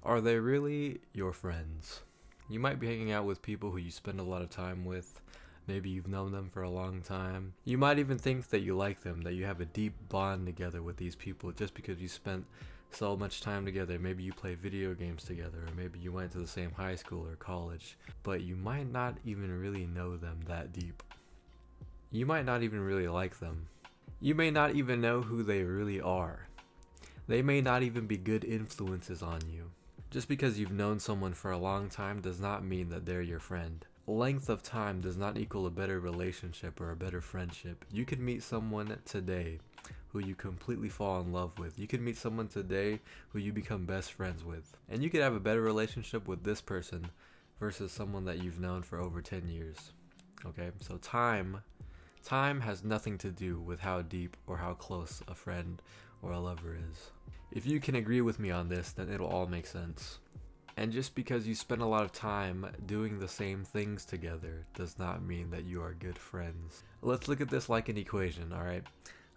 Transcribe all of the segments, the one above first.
Are they really your friends? You might be hanging out with people who you spend a lot of time with. Maybe you've known them for a long time. You might even think that you like them, that you have a deep bond together with these people just because you spent so much time together. Maybe you play video games together, or maybe you went to the same high school or college, but you might not even really know them that deep. You might not even really like them. You may not even know who they really are. They may not even be good influences on you. Just because you've known someone for a long time does not mean that they're your friend. Length of time does not equal a better relationship or a better friendship. You could meet someone today who you completely fall in love with. You could meet someone today who you become best friends with. And you could have a better relationship with this person versus someone that you've known for over 10 years. Okay, so time has nothing to do with how deep or how close a friend or a lover is. If you can agree with me on this, then it'll all make sense. And just because you spend a lot of time doing the same things together does not mean that you are good friends. Let's look at this like an equation, alright?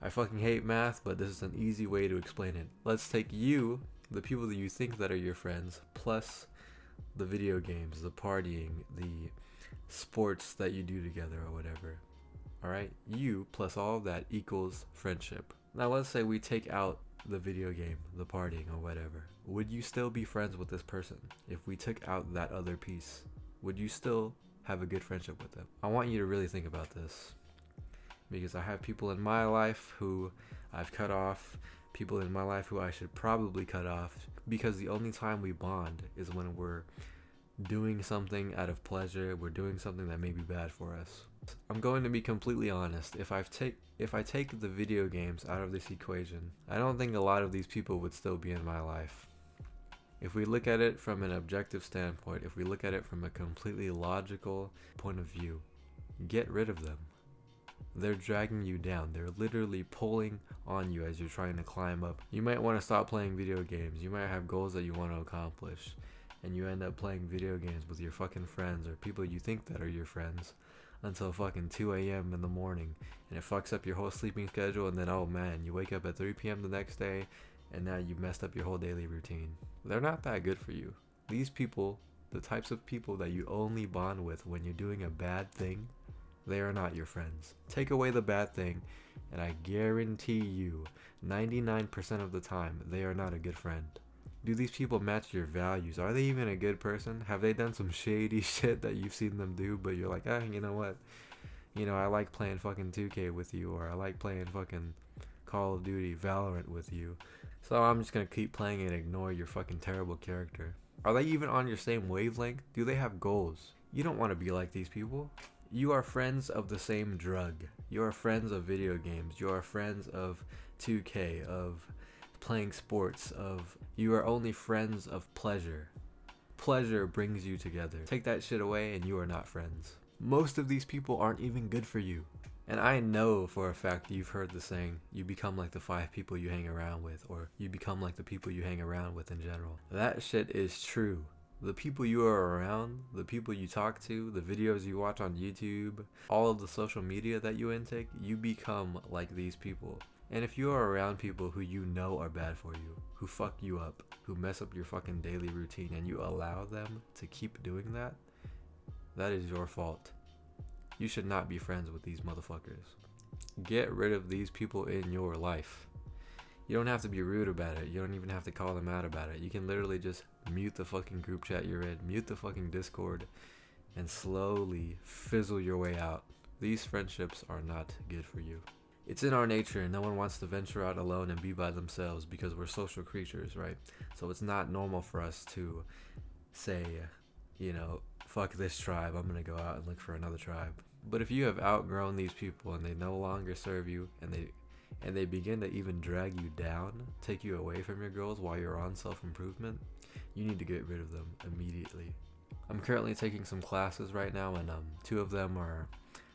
I fucking hate math, but this is an easy way to explain it. Let's take you, the people that you think that are your friends, plus the video games, the partying, the sports that you do together or whatever. Alright? You plus all of that equals friendship. Now let's say we take out the video game, the partying or whatever. Would you still be friends with this person if we took out that other piece? Would you still have a good friendship with them? I want you to really think about this, because I have people in my life who I've cut off, people in my life who I should probably cut off, because the only time we bond is when we're doing something out of pleasure, we're doing something that may be bad for us. I'm going to be completely honest. If I take the video games out of this equation, I don't think a lot of these people would still be in my life. If we look at it from an objective standpoint, if we look at it from a completely logical point of view, get rid of them. They're dragging you down. They're literally pulling on you as you're trying to climb up. You might want to stop playing video games. You might have goals that you want to accomplish, and you end up playing video games with your fucking friends or people you think that are your friends until fucking 2 a.m. in the morning, and it fucks up your whole sleeping schedule, and then oh man, you wake up at 3 p.m. the next day and now you've messed up your whole daily routine. They're not that good for you. These people, the types of people that you only bond with when you're doing a bad thing, they are not your friends. Take away the bad thing and I guarantee you 99% of the time they are not a good friend. Do these people match your values? Are they even a good person? Have they done some shady shit that you've seen them do, but you're like, you know what? You know, I like playing fucking 2K with you, or I like playing fucking Call of Duty, Valorant with you, so I'm just gonna keep playing and ignore your fucking terrible character. Are they even on your same wavelength? Do they have goals? You don't want to be like these people. You are friends of the same drug. You are friends of video games. You are friends of 2K, of playing sports, of you are only friends of pleasure. Pleasure brings you together. Take that shit away and you are not friends. Most of these people aren't even good for you. And I know for a fact you've heard the saying, you become like the 5 people you hang around with, or you become like the people you hang around with in general. That shit is true. The people you are around, the people you talk to, the videos you watch on YouTube, all of the social media that you intake, you become like these people. And if you are around people who you know are bad for you, who fuck you up, who mess up your fucking daily routine, and you allow them to keep doing that, that is your fault. You should not be friends with these motherfuckers. Get rid of these people in your life. You don't have to be rude about it. You don't even have to call them out about it. You can literally just mute the fucking group chat you're in, mute the fucking Discord, and slowly fizzle your way out. These friendships are not good for you. It's in our nature, and no one wants to venture out alone and be by themselves because we're social creatures, right? So it's not normal for us to say, you know, fuck this tribe, I'm gonna go out and look for another tribe. But if you have outgrown these people and they no longer serve you, and they begin to even drag you down, take you away from your goals while you're on self-improvement, you need to get rid of them immediately. I'm currently taking some classes right now, and 2 of them are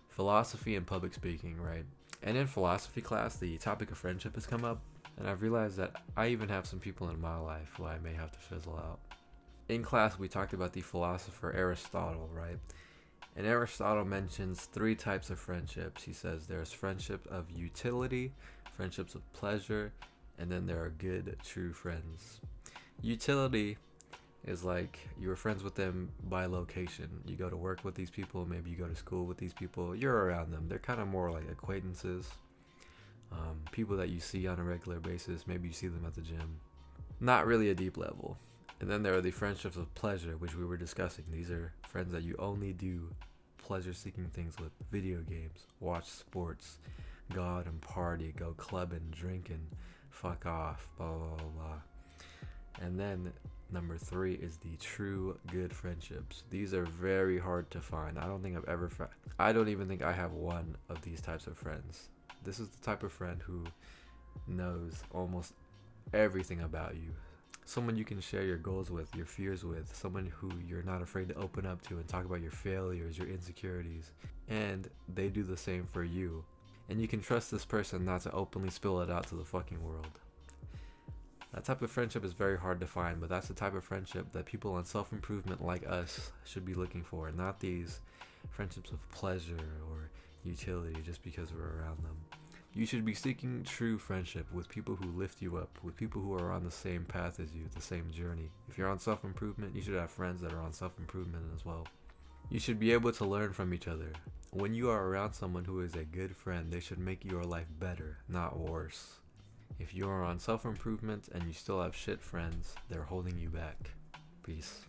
philosophy and public speaking, right? And in philosophy class, the topic of friendship has come up, and I've realized that I even have some people in my life who I may have to fizzle out. In class, we talked about the philosopher Aristotle, right? And Aristotle mentions 3 types of friendships. He says there's friendship of utility, friendships of pleasure, and then there are good, true friends. Utility is like you're friends with them by location. You go to work with these people, maybe you go to school with these people, you're around them. They're kind of more like acquaintances, people that you see on a regular basis. Maybe you see them at the gym. Not really a deep level. And then there are the friendships of pleasure, which we were discussing. These are friends that you only do pleasure-seeking things with. Video games, watch sports, go out and party, go clubbing, drinking, fuck off, blah, blah, blah, blah. And then number 3 is the true good friendships. These are very hard to find. I don't even think I have one of these types of friends. This is the type of friend who knows almost everything about you. Someone you can share your goals with, your fears with, someone who you're not afraid to open up to and talk about your failures, your insecurities, and they do the same for you. And you can trust this person not to openly spill it out to the fucking world. That type of friendship is very hard to find, but that's the type of friendship that people on self-improvement like us should be looking for, not these friendships of pleasure or utility just because we're around them. You should be seeking true friendship with people who lift you up, with people who are on the same path as you, the same journey. If you're on self-improvement, you should have friends that are on self-improvement as well. You should be able to learn from each other. When you are around someone who is a good friend, they should make your life better, not worse. If you are on self-improvement and you still have shit friends, they're holding you back. Peace.